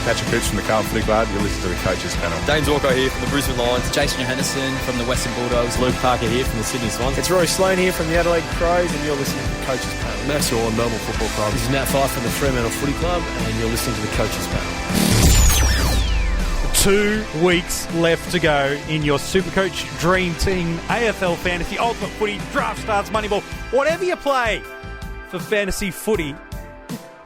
Patrick Cooch from the Carlton Footy Club. You're listening to the Coaches Panel. James Walker here from the Brisbane Lions. Jason Johannesson from the Western Bulldogs. Luke Parker here from the Sydney Swans. It's Roy Sloane here from the Adelaide Crows, and you're listening to the Coaches Panel. Max Orr, Melbourne Football Club. This is Matt Fyfe from the Fremantle Footy Club, and you're listening to the Coaches Panel. 2 weeks left to go in your SuperCoach Dream Team, AFL Fantasy, Ultimate Footy, Draft Stars, Moneyball, whatever you play for fantasy footy.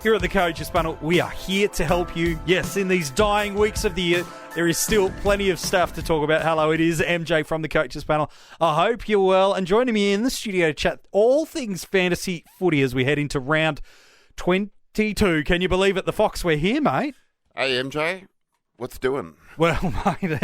Here at the Coaches Panel, we are here to help you. Yes, in these dying weeks of the year, there is still plenty of stuff to talk about. Hello, it is MJ from the Coaches Panel. I hope you're well, and joining me in the studio to chat all things fantasy footy as we head into round 22. Can you believe it? The Fox, we're here, mate. Hey, MJ. What's doing? Well, mate,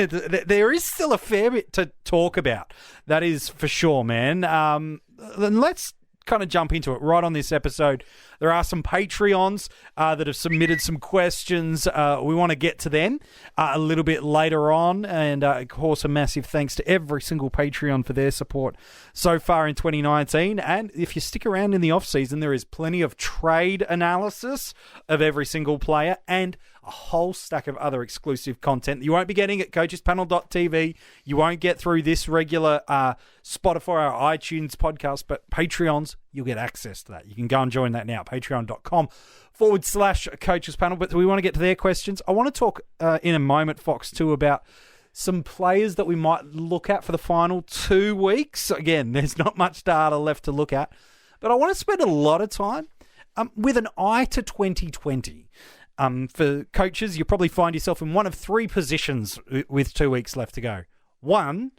there is still a fair bit to talk about. That is for sure, man. Then let's kind of jump into it right on this episode. There are some Patreons that have submitted some questions. We want to get to them a little bit later on. And, of course, a massive thanks to every single Patreon for their support so far in 2019. And if you stick around in the off-season, there is plenty of trade analysis of every single player and a whole stack of other exclusive content that you won't be getting at coachespanel.tv. You won't get through this regular Spotify or iTunes podcast, but Patreons, you'll get access to that. You can go and join that now, patreon.com/coachespanel. But we want to get to their questions. I want to talk in a moment, Fox, too, about some players that we might look at for the final 2 weeks. Again, there's not much data left to look at, but I want to spend a lot of time with an eye to 2020. For coaches, you'll probably find yourself in one of three positions with 2 weeks left to go. One,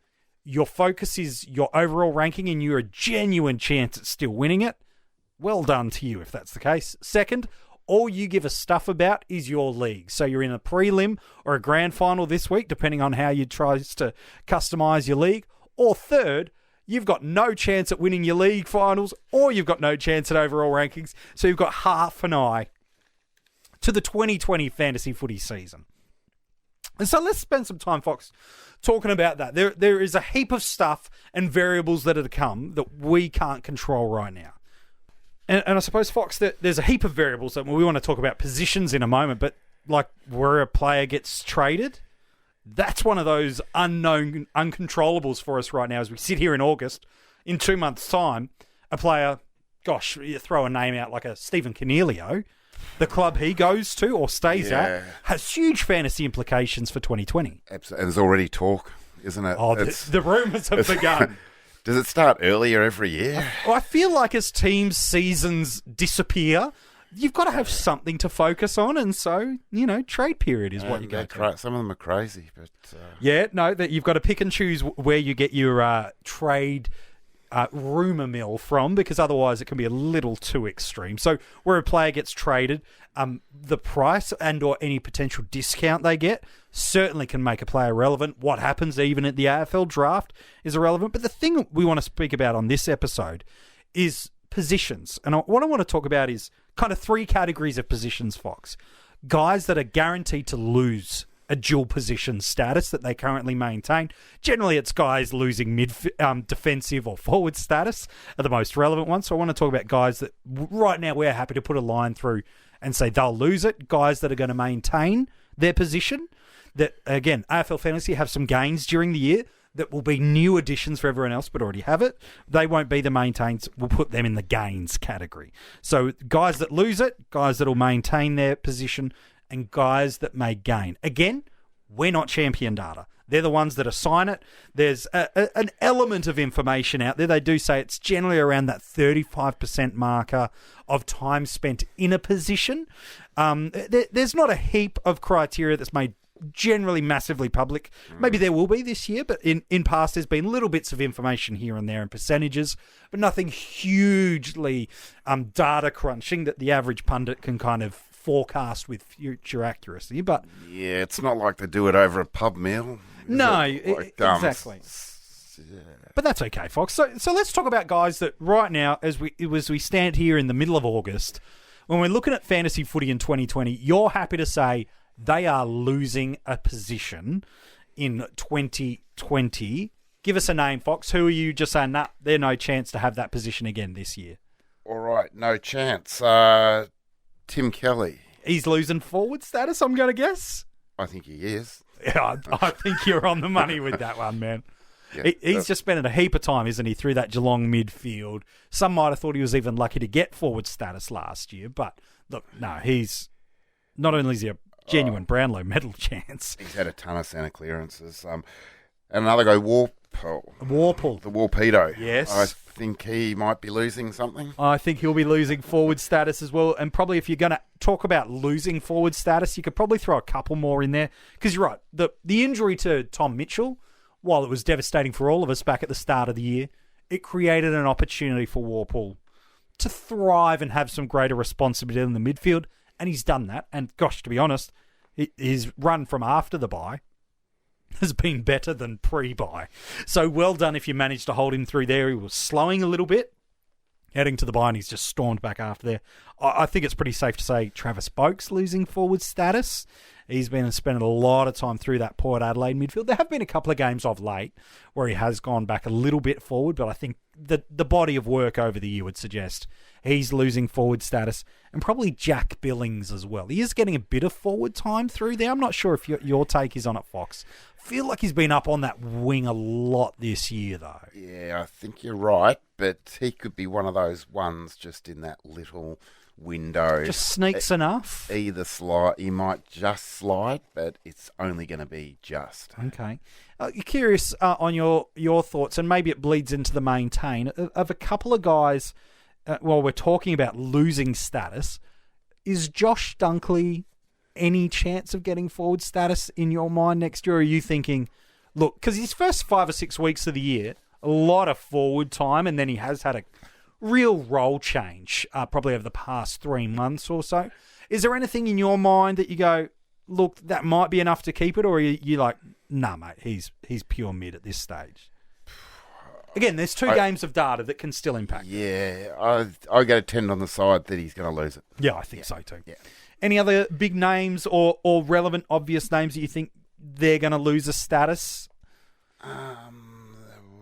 your focus is your overall ranking and you're a genuine chance at still winning it. Well done to you if that's the case. Second, all you give a stuff about is your league. So you're in a prelim or a grand final this week, depending on how you try to customise your league. Or third, you've got no chance at winning your league finals or you've got no chance at overall rankings. So you've got half an eye to the 2020 fantasy footy season. And so let's spend some time, Fox, talking about that. There is a heap of stuff and variables that are to come that we can't control right now. And I suppose, Fox, that there's a heap of variables that we want to talk about positions in a moment, but like where a player gets traded, that's one of those unknown uncontrollables for us right now as we sit here in August. In 2 months' time, a player, gosh, you throw a name out like a Stephen Cornelio, the club he goes to or stays at has huge fantasy implications for 2020. Absolutely. And there's already talk, isn't it? Oh, the rumours have begun. Does it start earlier every year? I feel like as teams' seasons disappear, you've got to have something to focus on. And so, trade period is what you go to. Some of them are crazy. But that you've got to pick and choose where you get your trade rumour mill from, because otherwise it can be a little too extreme. So where a player gets traded, the price and or any potential discount they get certainly can make a player relevant. What happens even at the AFL draft is irrelevant. But the thing we want to speak about on this episode is positions. And what I want to talk about is kind of three categories of positions, Fox. Guys that are guaranteed to lose a dual position status that they currently maintain. Generally, it's guys losing defensive or forward status are the most relevant ones. So I want to talk about guys that right now we're happy to put a line through and say they'll lose it. Guys that are going to maintain their position. That, again, AFL Fantasy have some gains during the year that will be new additions for everyone else but already have it. They won't be the maintains. We'll put them in the gains category. So guys that lose it, guys that will maintain their position, and guys that may gain. Again, we're not champion data. They're the ones that assign it. There's an element of information out there. They do say it's generally around that 35% marker of time spent in a position. There's not a heap of criteria that's made generally massively public. Maybe there will be this year, but in past there's been little bits of information here and there and percentages, but nothing hugely data crunching that the average pundit can kind of forecast with future accuracy. But yeah, it's not like they do it over a pub meal. Exactly. Yeah. But that's okay, Fox. So let's talk about guys that right now, as we stand here in the middle of August, when we're looking at fantasy footy in 2020, you're happy to say they are losing a position in 2020. Give us a name, Fox. Who are you just saying, nah, they're no chance to have that position again this year? All right, no chance. Tim Kelly. He's losing forward status, I'm going to guess. I think he is. Yeah, I think you're on the money with that one, man. Yeah, He's just spending a heap of time, isn't he, through that Geelong midfield. Some might have thought he was even lucky to get forward status last year, but look, no, he's not only is he a genuine Brownlow medal chance. He's had a ton of centre clearances. And another guy, Warple. the Warpedo. Yes. I think he might be losing something. I think he'll be losing forward status as well. And probably if you're going to talk about losing forward status, you could probably throw a couple more in there. Because you're right, the injury to Tom Mitchell, while it was devastating for all of us back at the start of the year, it created an opportunity for Warple to thrive and have some greater responsibility in the midfield. And he's done that. And gosh, to be honest, his run from after the bye has been better than pre-bye. So well done if you managed to hold him through there. He was slowing a little bit, heading to the bye, and he's just stormed back after there. I think it's pretty safe to say Travis Boak's losing forward status. He's been spending a lot of time through that Port Adelaide midfield. There have been a couple of games of late where he has gone back a little bit forward, but I think the body of work over the year would suggest he's losing forward status, and probably Jack Billings as well. He is getting a bit of forward time through there. I'm not sure if your take is on it, Fox. I feel like he's been up on that wing a lot this year, though. Yeah, I think you're right, but he could be one of those ones just in that little window. Just sneaks enough. Either slide, he might just slide, but it's only going to be just. Okay. You're curious on your thoughts, and maybe it bleeds into the maintain, of a couple of guys, while we're talking about losing status. Is Josh Dunkley any chance of getting forward status in your mind next year? Or are you thinking, look, because his first 5 or 6 weeks of the year, a lot of forward time, and then he has had a real role change probably over the past 3 months or so. Is there anything in your mind that you go, look, that might be enough to keep it, or are you like, nah, mate, he's pure mid at this stage? Again, there's two games of data that can still impact. Yeah, I got to tend on the side that he's going to lose it. Yeah, I think so too. Yeah. Any other big names or relevant, obvious names that you think they're going to lose a status?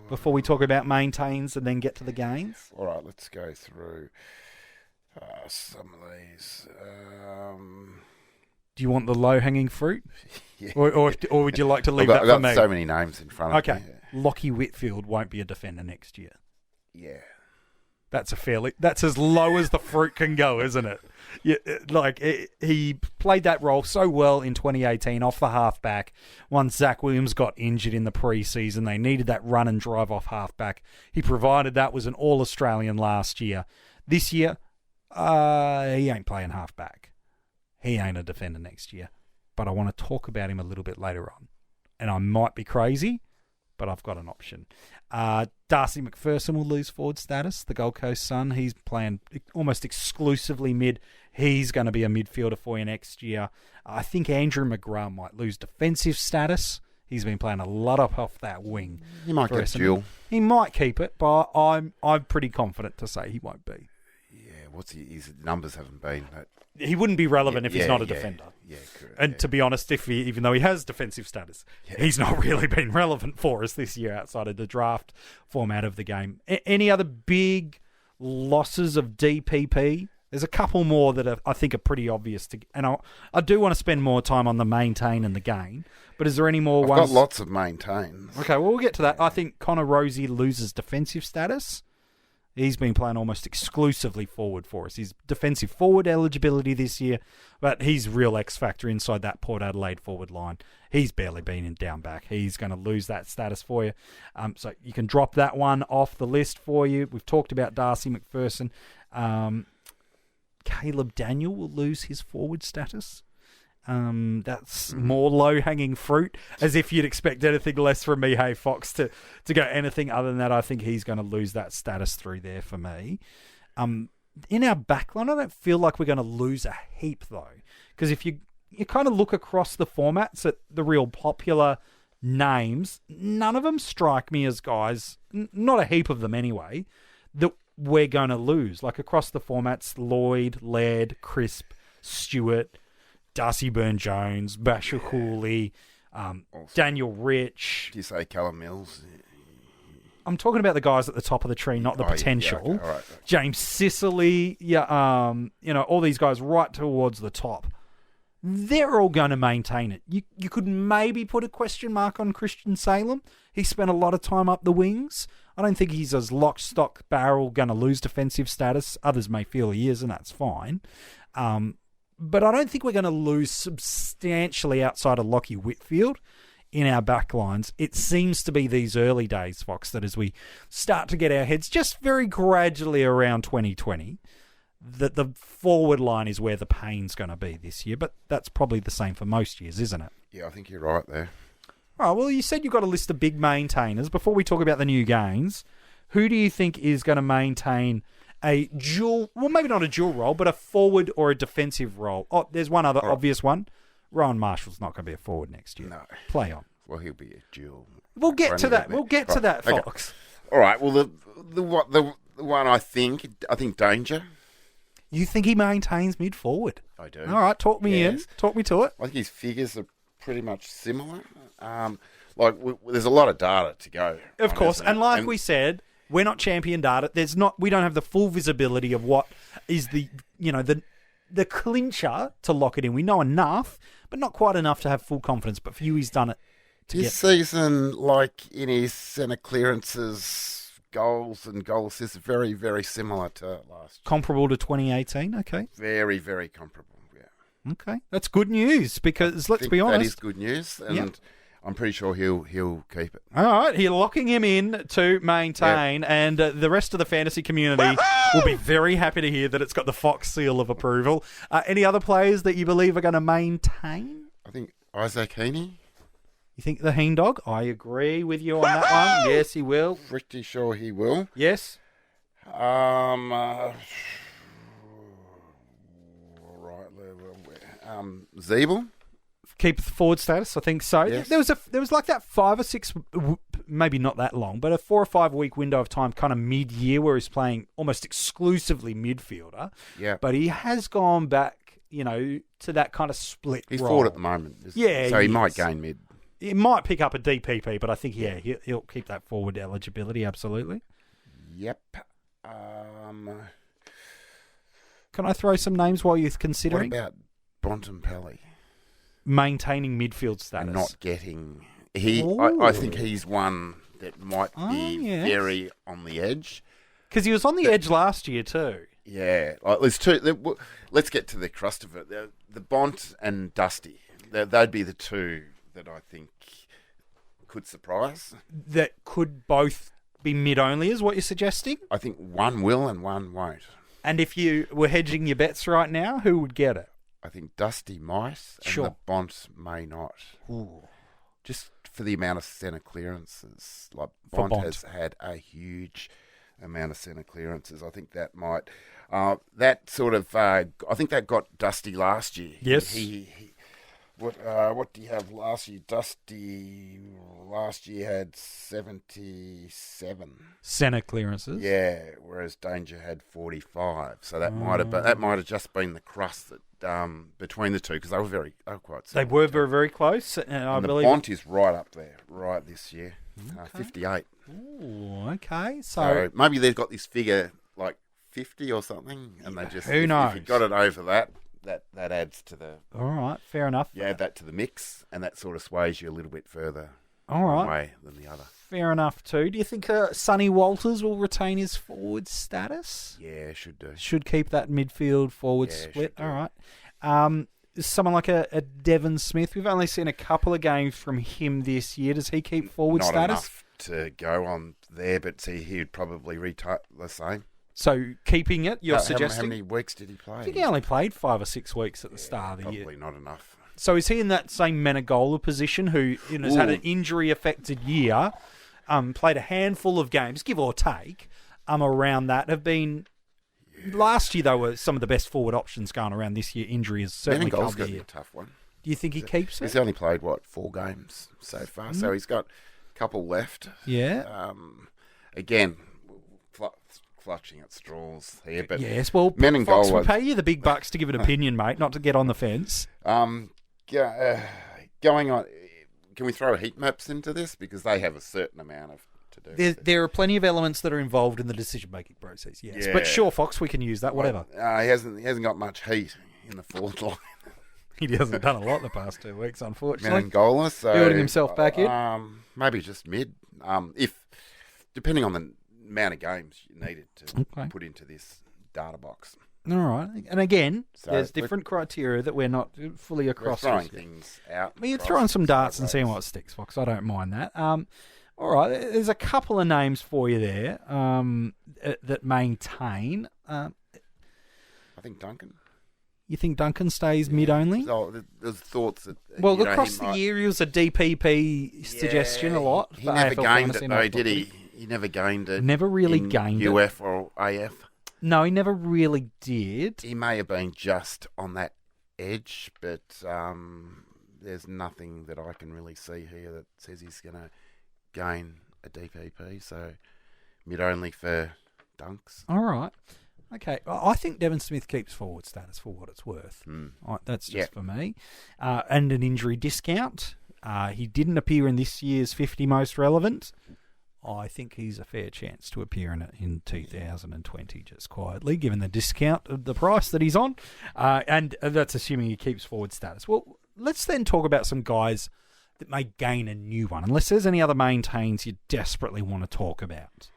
Before we talk about maintains and then get to the gains? All right, let's go through some of these. Do you want the low-hanging fruit? Yeah. Or would you like to leave that I've for got me? so many names in front of me. Okay. Lockie Whitfield won't be a defender next year. Yeah. That's as low as the fruit can go, isn't it? Yeah, he played that role so well in 2018 off the halfback. Once Zach Williams got injured in the preseason, they needed that run and drive off halfback. He provided that, was an All-Australian last year. This year, he ain't playing halfback. He ain't a defender next year. But I want to talk about him a little bit later on. And I might be crazy, but I've got an option. Darcy McPherson will lose forward status, the Gold Coast Sun. He's playing almost exclusively mid. He's going to be a midfielder for you next year. I think Andrew McGrath might lose defensive status. He's been playing a lot off that wing. He might get a duel. He might keep it, but I'm pretty confident to say he won't be. Yeah, his numbers haven't been. He wouldn't be relevant if he's not a defender. Yeah, correct. And to be honest, even though he has defensive status, he's not really been relevant for us this year outside of the draft format of the game. Any other big losses of DPP? There's a couple more that I think are pretty obvious. And I do want to spend more time on the maintain and the gain. But is there any more ones? I've got lots of maintains. Okay, well, we'll get to that. I think Connor Rosie loses defensive status. He's been playing almost exclusively forward for us. He's defensive forward eligibility this year, but he's real X factor inside that Port Adelaide forward line. He's barely been in down back. He's going to lose that status for you. So you can drop that one off the list for you. We've talked about Darcy McPherson. Caleb Daniel will lose his forward status. That's more low-hanging fruit, as if you'd expect anything less from me, hey, Fox, to go anything other than that. I think he's going to lose that status through there for me. In our backline, I don't feel like we're going to lose a heap, though, because if you kind of look across the formats at the real popular names, none of them strike me as guys, not a heap of them anyway, that we're going to lose. Like across the formats, Lloyd, Laird, Crisp, Stewart, Darcy Byrne-Jones, Bashir Cooley, Daniel Rich. Do you say Callum Mills? I'm talking about the guys at the top of the tree, not the potential. Yeah, okay. All right. James Sicily, all these guys right towards the top. they're all going to maintain it. You could maybe put a question mark on Christian Salem. He spent a lot of time up the wings. I don't think he's as lock, stock, barrel going to lose defensive status. Others may feel he is, and that's fine. But I don't think we're going to lose substantially outside of Lockie Whitfield in our backlines. It seems to be these early days, Fox, that as we start to get our heads just very gradually around 2020, that the forward line is where the pain's going to be this year. But that's probably the same for most years, isn't it? Yeah, I think you're right there. All right, well, you said you've got a list of big maintainers. Before we talk about the new gains, who do you think is going to maintain a dual, well, maybe not a dual role, but a forward or a defensive role? Oh, there's one other obvious one. Rowan Marshall's not going to be a forward next year. No. Play on. Well, he'll be a dual. We'll get to that. We'll get to that, Fox. Okay. All right. Well, the one I think Danger. You think he maintains mid forward? I do. All right, talk me in. Talk me to it. I think his figures are pretty much similar. There's a lot of data to go. Of course, and we said, we're not champion data. We don't have the full visibility of what is the clincher to lock it in. We know enough, but not quite enough to have full confidence. But for you, he's done it. This season, like in his centre clearances, goals and goal assists, very, very similar to last year. Comparable to 2018. Okay. Very, very comparable. Yeah. Okay, that's good news because let's be honest, that is good news, and I'm pretty sure he'll keep it. All right, you're locking him in to maintain, and the rest of the fantasy community will be very happy to hear that it's got the Fox seal of approval. Any other players that you believe are going to maintain? I think Isaac Heaney. You think the Heen Dog? I agree with you on that one. Yes, he will. Pretty sure he will. Yes. Zeeble. Keep the forward status, I think so. Yes. There was like that 5 or 6, maybe not that long, but a 4 or 5 week window of time, kind of mid-year, where he's playing almost exclusively midfielder. Yeah. But he has gone back, to that kind of split He's role. forward at the moment. So he might gain mid. He might pick up a DPP, but I think, he'll keep that forward eligibility, absolutely. Yep. Can I throw some names while you're considering? What about Bontempelli? Maintaining midfield status. And not getting... I think he's one that might be very on the edge. Because he was on the edge last year too. Yeah. There's two. Let's get to the crust of it. The Bont and Dusty. They'd be the two that I think could surprise. That could both be mid-only is what you're suggesting? I think one will and one won't. And if you were hedging your bets right now, who would get it? I think Dusty might, and the Bont may not. Ooh. Just for the amount of centre clearances. Like For Bont has had a huge amount of centre clearances. I think that might... that sort of... I think that got Dusty last year. Yes. What do you have last year? Dusty last year had 77 centre clearances. Yeah, whereas Danger had 45. So that might have just been the crust that between the two, because they were quite similar. They were very, very close, and I believe the Bont is right up there, right this year, 58. Ooh, okay. So maybe they've got this figure like 50 or something, and they just who knows? If you got it over that adds to the... All right, fair enough. You add that to the mix, and that sort of sways you a little bit further one way than the other. Fair enough, too. Do you think Sonny Walters will retain his forward status? Yeah, should do. Should keep that midfield forward split. All right. Someone like a Devon Smith, we've only seen a couple of games from him this year. Does he keep forward Not status? Enough to go on there, but he would probably retire the same. So keeping it, you're suggesting? How many weeks did he play? I think he only played 5 or 6 weeks at the start of the year. Probably not enough. So is he in that same Menegola position who has had an injury-affected year, played a handful of games, give or take, around that, have been... Last year, they were some of the best forward options going around. This year, injury has certainly come the year. A tough one. Do you think he keeps it? He's only played, 4 games so far, so he's got a couple left. Yeah. Again... clutching at straws here, but yes, well, Menegola, Fox will pay you the big bucks to give an opinion, mate, not to get on the fence. Going on, can we throw heat maps into this, because they have a certain amount of to do? There are plenty of elements that are involved in the decision making process. Yes, but sure, Fox, we can use that. Whatever. He hasn't got much heat in the forward line. He hasn't done a lot the past 2 weeks, unfortunately. Menangola, so Building himself back in. Maybe just mid. If depending on the amount of games you needed to put into this data box. All right. And again, So there's different criteria that we're not fully We're across. throwing things out. Well, you're across throwing some darts and sideways. seeing what sticks, Fox. I don't mind that. All right. There's a couple of names for you there that maintain. I think Duncan. You think Duncan stays mid only? So there's thoughts that Well, you know, across he the might- year, he was a DPP suggestion a lot. He for never AFL gained Fantasy it and though, AFL did he? Footy. He never gained it. Never really in gained it. UF or AF. No, he never really did. He may have been just on that edge, but there's nothing that I can really see here that says he's going to gain a DPP. So mid only for Dunks. All right. Okay. I think Devon Smith keeps forward status for what it's worth. That's just for me. And an injury discount. He didn't appear in this year's 50 most relevant. I think he's a fair chance to appear in it in 2020, just quietly, given the discount of the price that he's on. And that's assuming he keeps forward status. Well, let's then talk about some guys that may gain a new one, unless there's any other maintains you desperately want to talk about.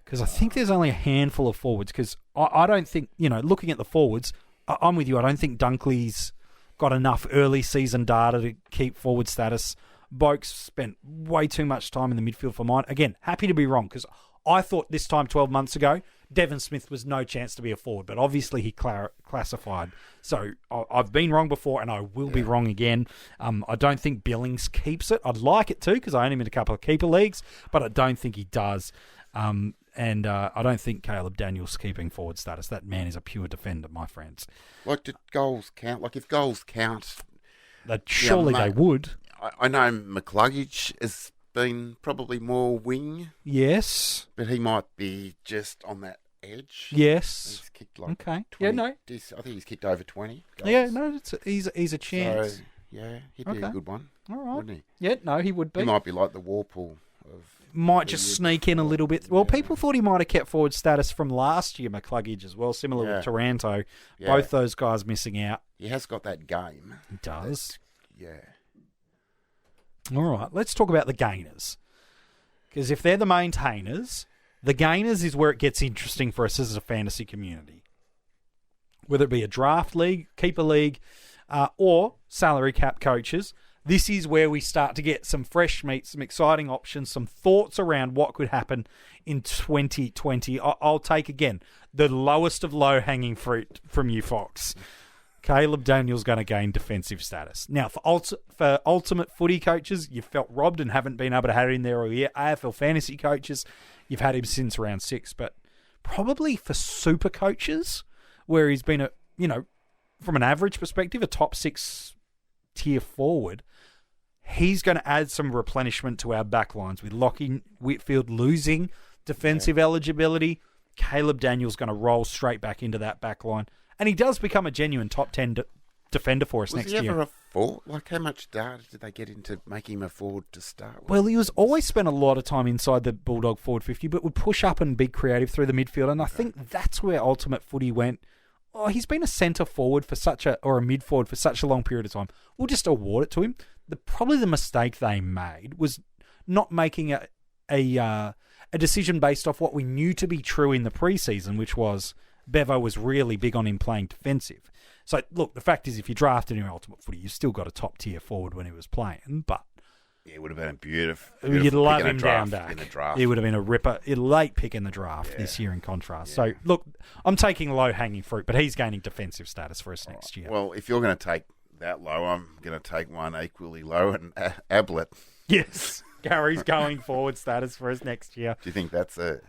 Because I think there's only a handful of forwards, because I don't think, looking at the forwards, I'm with you. I don't think Dunkley's got enough early season data to keep forward status. Boakes spent way too much time in the midfield for mine. Again, happy to be wrong, because I thought this time 12 months ago, Devon Smith was no chance to be a forward, but obviously he classified. So I've been wrong before, and I will be wrong again. I don't think Billings keeps it. I'd like it to, because I own him in a couple of keeper leagues, but I don't think he does. And I don't think Caleb Daniels keeping forward status. That man is a pure defender, my friends. Like, did goals count? Like, if goals count... Surely they would. I know McCluggage has been probably more wing, Yes. but he might be just on that edge. Yes. He's kicked like Okay. 20. Yeah, no. I think he's kicked over 20 goals. Yeah, no, he's a chance. So, yeah, he'd be Okay. a good one, All right. wouldn't he? Yeah, no, he would be. He might be like the Warpool of... Might the just year sneak in a before. little bit. Well, Yeah. people thought he might have kept forward status from last year, McCluggage as well, similar Yeah. with Taranto. Yeah. Both those guys missing out. He has got that game. He does. Yeah. All right, let's talk about the gainers. Because if they're the maintainers, the gainers is where it gets interesting for us as a fantasy community. Whether it be a draft league, keeper league, or salary cap coaches, this is where we start to get some fresh meat, some exciting options, some thoughts around what could happen in 2020. I'll take, again, the lowest of low-hanging fruit from you, Fox. Caleb Daniels going to gain defensive status. Now, for ultimate footy coaches, you felt robbed and haven't been able to have it in there all year. AFL fantasy coaches, you've had him since round 6. But probably for super coaches, where he's been, from an average perspective, a top 6 tier forward, he's going to add some replenishment to our backlines with Lockie Whitfield losing defensive eligibility. Caleb Daniels going to roll straight back into that backline. And he does become a genuine top 10 defender for us next year. Was he ever a forward? Like, how much data did they get into making him a forward to start with? Well, he was always spent a lot of time inside the Bulldog forward 50, but would push up and be creative through the midfield. And I think that's where ultimate footy went. Oh, he's been a centre forward or a mid forward for such a long period of time. We'll just award it to him. Probably the mistake they made was not making a decision based off what we knew to be true in the preseason, which was Bevo was really big on him playing defensive. So, look, the fact is, if you drafted him in Ultimate Footy, you still got a top-tier forward when he was playing, but... Yeah, it would have been a beautiful You'd love pick in a him draft, down back. in the draft. He would have been a late pick in the draft this year in contrast. So, look, I'm taking low-hanging fruit, but he's gaining defensive status for us next year. Well, if you're going to take that low, I'm going to take one equally low, and Ablett. Yes, Gary's going forward status for us next year. Do you think that's a...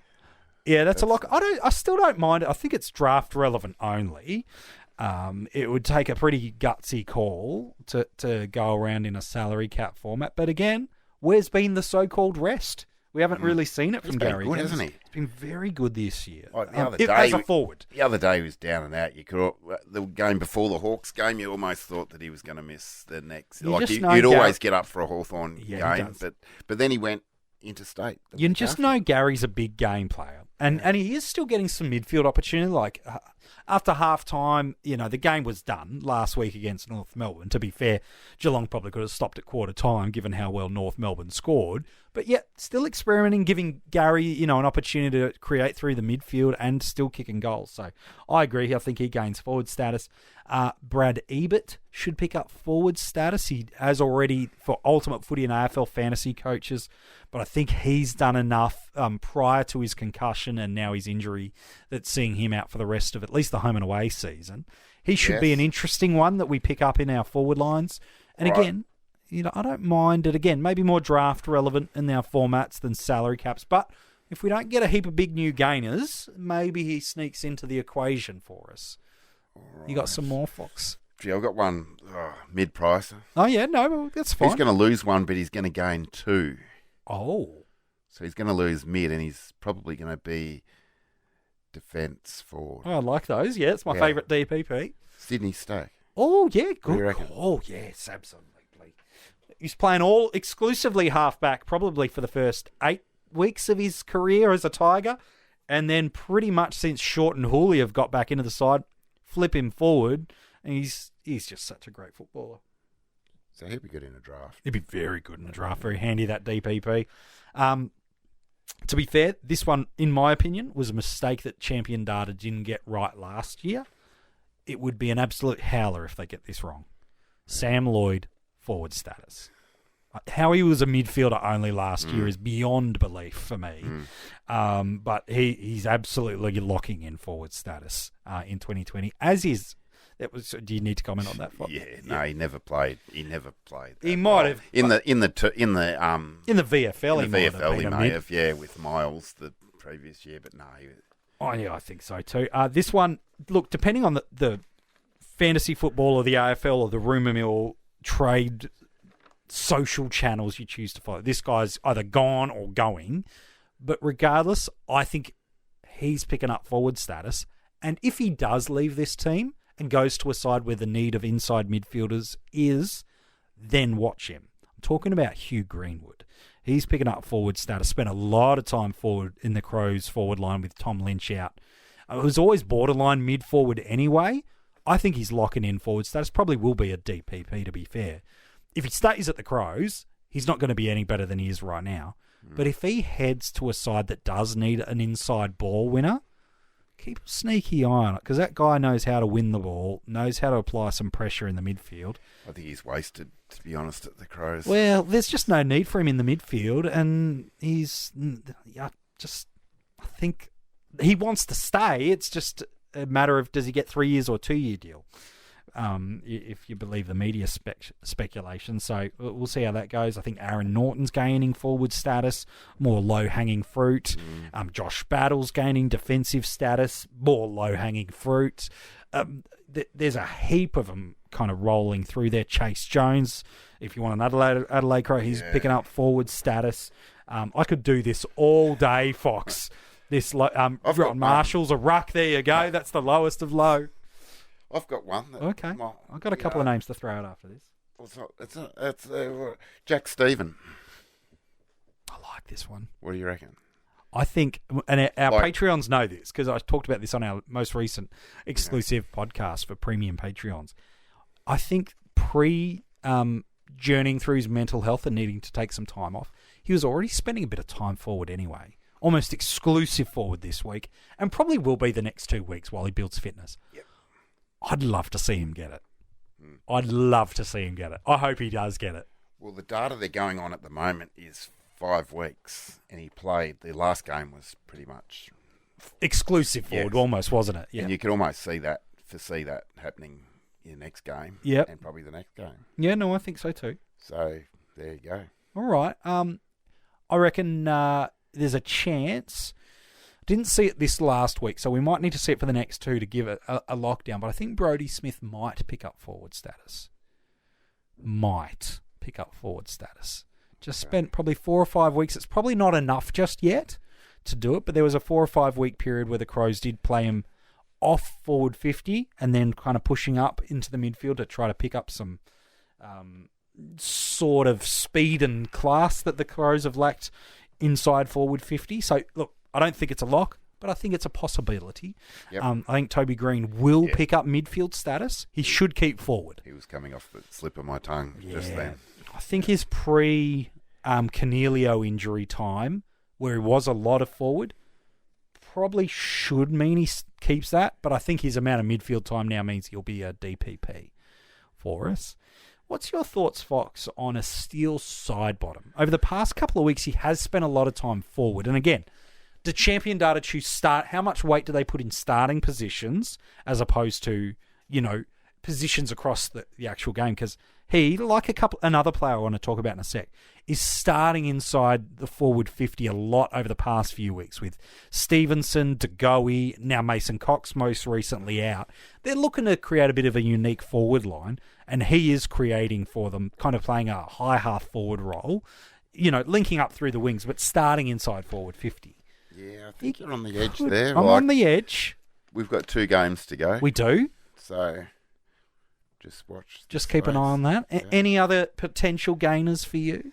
Yeah, that's a lock. I still don't mind it. I think it's draft relevant only. It would take a pretty gutsy call to go around in a salary cap format. But again, where's been the so-called rest? We haven't really seen it from He's been Gary. good, hasn't he? It's been very good this year. Like the other as day, a forward. The other day he was down and out. The game before the Hawks game, you almost thought that he was going to miss the next. You'd always get up for a Hawthorn game, but then he went interstate. You just know Gary's a big game player. And he is still getting some midfield opportunity. Like, After half-time, the game was done last week against North Melbourne. To be fair, Geelong probably could have stopped at quarter time given how well North Melbourne scored. But yet, still experimenting, giving Gary, an opportunity to create through the midfield and still kicking goals. So I agree. I think he gains forward status. Brad Ebert should pick up forward status. He has already for Ultimate Footy and AFL Fantasy coaches, but I think he's done enough prior to his concussion and now his injury that's seeing him out for the rest of at least the home and away season. He should be an interesting one that we pick up in our forward lines. And again, I don't mind it. Again, maybe more draft relevant in our formats than salary caps. But if we don't get a heap of big new gainers, maybe he sneaks into the equation for us. Right. You got some more, Fox? Gee, I've got one mid-pricer. Oh, yeah, no, that's fine. He's going to lose one, but he's going to gain two. Oh. So he's going to lose mid, and he's probably going to be defence forward. Oh, I like those. Yeah, it's my favourite DPP. Sydney Stake. Oh, yeah, good. What do you reckon? Oh, yes, absolutely. He's playing all exclusively halfback, probably for the first 8 weeks of his career as a Tiger, and then pretty much since Short and Hooley have got back into the side, flip him forward, and he's just such a great footballer. So he'd be good in a draft. He'd be very good in a draft, very handy, that DPP. To be fair, this one, in my opinion, was a mistake that Champion Data didn't get right last year. It would be an absolute howler if they get this wrong. Sam Lloyd, forward status. How he was a midfielder only last year is beyond belief for me. But he's absolutely locking in forward status in 2020, as is. Do you need to comment on that, Fox? He never played. He never played. He might have in the VFL. In the VFL, He may have, with Miles the previous year, but no. Oh yeah, I think so too. This one, look, depending on the fantasy football or the AFL or the rumour mill trade social channels you choose to follow, this guy's either gone or going. But regardless, I think he's picking up forward status. And if he does leave this team and goes to a side where the need of inside midfielders is, then watch him. I'm talking about Hugh Greenwood. He's picking up forward status, spent a lot of time forward in the Crows forward line with Tom Lynch out. It was always borderline mid-forward anyway. I think he's locking in forward status. Probably will be a DPP, to be fair. If he stays at the Crows, he's not going to be any better than he is right now. But if he heads to a side that does need an inside ball winner, keep a sneaky eye on it, because that guy knows how to win the ball, knows how to apply some pressure in the midfield. I think he's wasted, to be honest, at the Crows. Well, there's just no need for him in the midfield, and I think he wants to stay. It's just a matter of, does he get 3 years or 2 year deal? If you believe the media speculation. So we'll see how that goes. I think Aaron Norton's gaining forward status, more low-hanging fruit. Josh Battle's gaining defensive status, more low-hanging fruit. There's a heap of them kind of rolling through there. Chase Jones, if you want an Adelaide Crow, he's picking up forward status. I could do this all day, Fox. Ron Marshall's a ruck. There you go. That's the lowest of low. I've got one. Okay. I've got a couple of names to throw out after this. It's Jack Stephen. I like this one. What do you reckon? I think, and our Patreons know this, because I talked about this on our most recent exclusive podcast for premium Patreons. I think journeying through his mental health and needing to take some time off, he was already spending a bit of time forward anyway. Almost exclusive forward this week, and probably will be the next 2 weeks while he builds fitness. Yep. I'd love to see him get it. I'd love to see him get it. I hope he does get it. Well, the data they're going on at the moment is 5 weeks, and he played. The last game was pretty much exclusive forward, almost, wasn't it? Yeah. And you could almost foresee that happening in the next game. Yep. And probably the next game. Yeah, no, I think so too. So there you go. All right. I reckon there's a chance. Didn't see it this last week, so we might need to see it for the next 2 to give it a lockdown. But I think Brodie Smith might pick up forward status. Just spent probably 4 or 5 weeks. It's probably not enough just yet to do it, but there was a 4 or 5 week period where the Crows did play him off forward 50 and then kind of pushing up into the midfield to try to pick up some sort of speed and class that the Crows have lacked inside forward 50. So, look, I don't think it's a lock, but I think it's a possibility. Yep. I think Toby Green will pick up midfield status. He should keep forward. He was coming off the slip of my tongue just then. I think his Cornelio injury time, where he was a lot of forward, probably should mean he keeps that, but I think his amount of midfield time now means he'll be a DPP for us. What's your thoughts, Fox, on a Steele side bottom? Over the past couple of weeks, he has spent a lot of time forward. And again, do champion data choose start? How much weight do they put in starting positions as opposed to, positions across the actual game? Because he, like another player I want to talk about in a sec, is starting inside the forward 50 a lot over the past few weeks with Stevenson, DeGoey, now Mason Cox most recently out. They're looking to create a bit of a unique forward line, and he is creating for them, kind of playing a high half forward role, linking up through the wings, but starting inside forward 50. Yeah, I think you're on the edge there. I'm on the edge. We've got 2 games to go. We do. So just watch. Just keep an eye on that. Yeah. Any other potential gainers for you?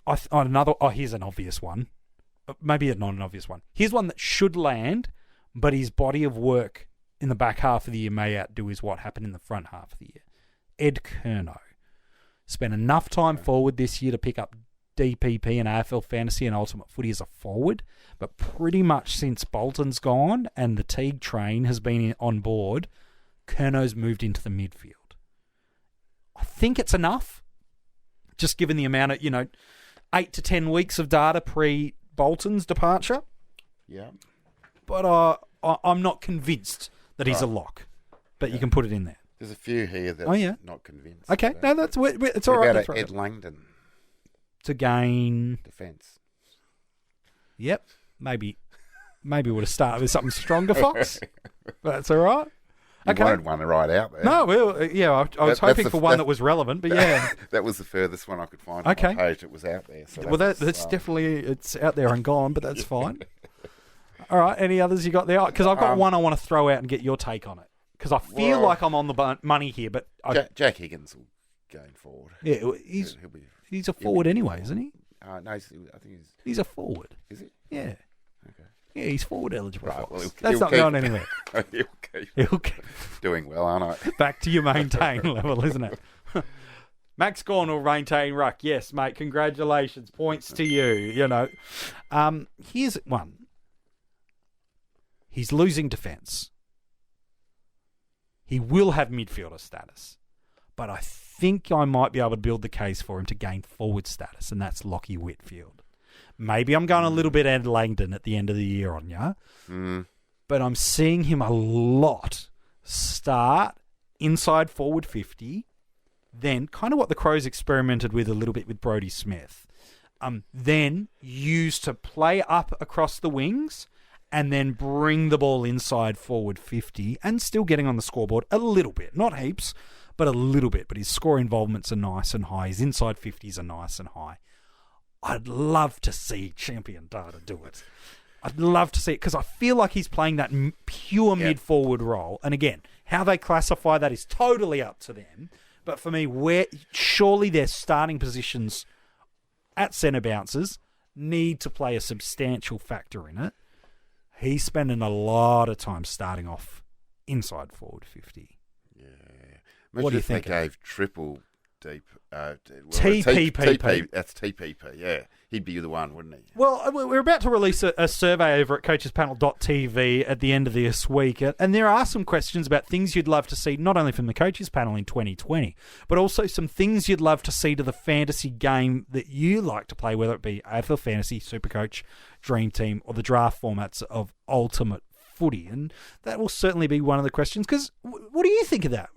Here's an obvious one. Maybe not an obvious one. Here's one that should land, but his body of work in the back half of the year may outdo what happened in the front half of the year. Ed Curnow spent enough time forward this year to pick up DPP and AFL Fantasy and Ultimate Footy as a forward, but pretty much since Bolton's gone and the Teague train has been on board, Curnow's moved into the midfield. I think it's enough, just given the amount of, 8 to 10 weeks of data pre-Bolton's departure. Yeah. But I'm not convinced that he's a lock. But you can put it in there. There's a few here that not convinced. Okay, about. no, it's all right. Ed Langdon? To gain Defence. Yep. Maybe would have started with something stronger, Fox. That's all right. You wanted one right out there. No, well, I was hoping for one that was relevant, but yeah. That was the furthest one I could find on my page that was out there. So that's definitely, it's out there and gone, but that's fine. All right, any others you got there? Because I've got one I want to throw out and get your take on it. Because I feel like I'm on the money here, but... Jack Higgins will go forward. Yeah, he's a forward anyway, isn't he? No, I think he's a forward. Is he? Yeah. Okay. Yeah, he's forward eligible. Right, well, that's not going anywhere. He'll keep doing well, aren't I? Back to your maintain level, isn't it? Max Gorn will maintain ruck. Yes, mate. Congratulations. Points to you. Here's one. He's losing defence. He will have midfielder status. But I think I might be able to build the case for him to gain forward status, and that's Lockie Whitfield. Maybe I'm going a little bit Ed Langdon at the end of the year on ya. But I'm seeing him a lot start inside forward 50, then kind of what the Crows experimented with a little bit with Brodie Smith. Then use to play up across the wings and then bring the ball inside forward 50 and still getting on the scoreboard a little bit. Not heaps, but a little bit. But his score involvements are nice and high. His inside 50s are nice and high. I'd love to see Champion Data do it. I'd love to see it because I feel like he's playing that pure mid-forward role. And again, how they classify that is totally up to them. But for me, surely their starting positions at centre bouncers need to play a substantial factor in it. He's spending a lot of time starting off inside forward 50. Yeah. What do you if think? They gave triple deep TPP. That's TPP. Yeah, he'd be the one, wouldn't he? Well, we're about to release a survey over at coachespanel.tv at the end of this week, and there are some questions about things you'd love to see, not only from the coaches panel in 2020, but also some things you'd love to see to the fantasy game that you like to play, whether it be AFL Fantasy, SuperCoach, DreamTeam, or the draft formats of Ultimate Footy, and that will certainly be one of the questions. Because what do you think of that?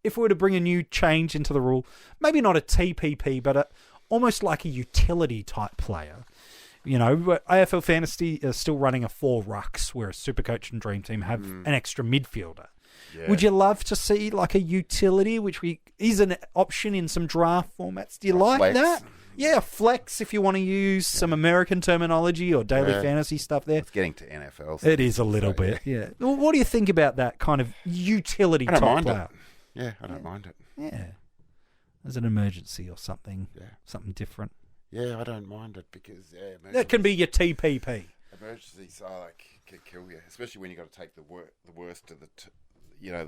If we were to bring a new change into the rule, maybe not a TPP, but almost like a utility type player. AFL Fantasy is still running a 4 rucks, whereas SuperCoach and DreamTeam have an extra midfielder. Yeah. Would you love to see like a utility, which is an option in some draft formats? Do you like flex. that? Yeah, flex if you want to use some American terminology or daily fantasy stuff there. It's getting to NFL. It is a little bit, yeah. Well, what do you think about that kind of utility type player? Yeah, I don't mind it. Yeah. As an emergency or something. Yeah. Something different. Yeah, I don't mind it because That can be your TPP. emergencies can kill you, especially when you got to take the worst to the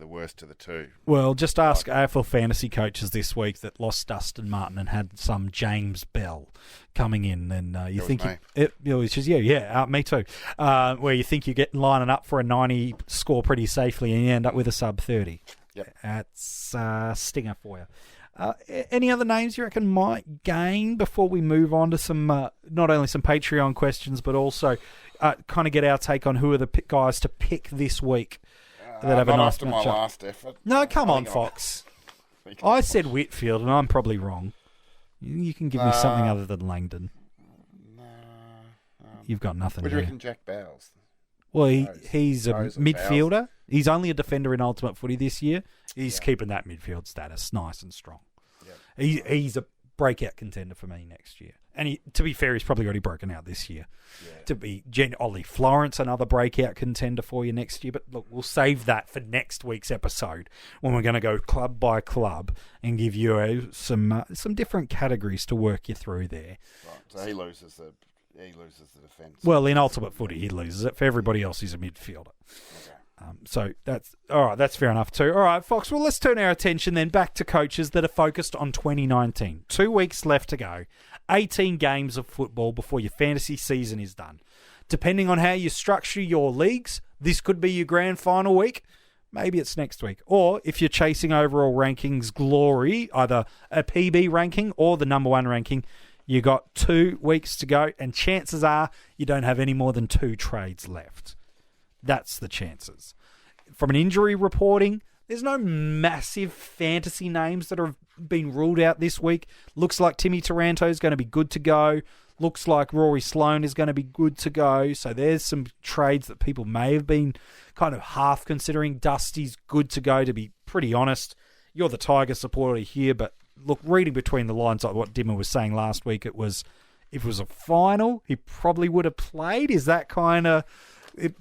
worst to the two. Well, just ask AFL fantasy coaches this week that lost Dustin Martin and had some James Bell coming in, and you think which is me too. Where you think you get lining up for a 90 score pretty safely, and you end up with a sub 30. Yep. That's a stinger for you. Any other names you reckon might gain before we move on to some not only some Patreon questions, but also kind of get our take on who are the guys to pick this week that have a nice after my matchup? last effort. No, come on, Fox. I said Whitfield, and I'm probably wrong. You can give me something other than Langdon. No. You've got nothing. What do you here. reckon, Jack Bowles? Well, he's a Rose or midfielder. Bowles? He's only a defender in Ultimate Footy this year. He's keeping that midfield status nice and strong. Yeah. He's a breakout contender for me next year. And to be fair, he's probably already broken out this year. Yeah. To be Ollie Florence, another breakout contender for you next year. But look, we'll save that for next week's episode when we're going to go club by club and give you some different categories to work you through there. Right. So he loses the defence. Well, in Ultimate Footy, he loses it. For everybody else, he's a midfielder. Okay. So that's all right. That's fair enough too. All right, Fox. Well, let's turn our attention then back to coaches that are focused on 2019. 2 weeks left to go. 18 games of football before your fantasy season is done. Depending on how you structure your leagues, this could be your grand final week. Maybe it's next week. Or if you're chasing overall rankings glory, either a PB ranking or the number one ranking, you got 2 weeks to go, and chances are you don't have any more than 2 trades left. That's the chances. From an injury reporting, there's no massive fantasy names that have been ruled out this week. Looks like Timmy Taranto is going to be good to go. Looks like Rory Sloane is going to be good to go. So there's some trades that people may have been kind of half considering. Dusty's good to go, to be pretty honest. You're the Tiger supporter here, but look, reading between the lines, like what Dimmer was saying last week, if it was a final, he probably would have played. Is that kind of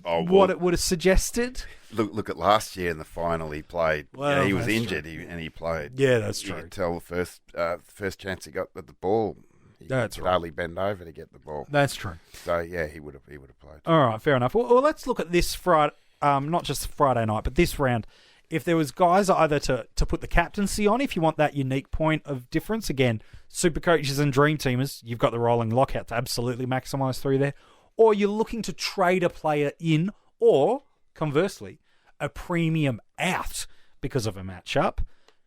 what it would have suggested? Look at last year in the final. He played. Well, he was injured, and he played. Yeah, that's true. You could tell the first chance he got at the ball, he could hardly bend over to get the ball. That's true. So yeah, he would have played. All right, fair enough. Well, let's look at this Friday, not just Friday night, but this round. If there was guys either to put the captaincy on, if you want that unique point of difference, again, SuperCoaches and DreamTeamers, you've got the rolling lockout to absolutely maximise through there. Or you're looking to trade a player in, or conversely, a premium out because of a matchup.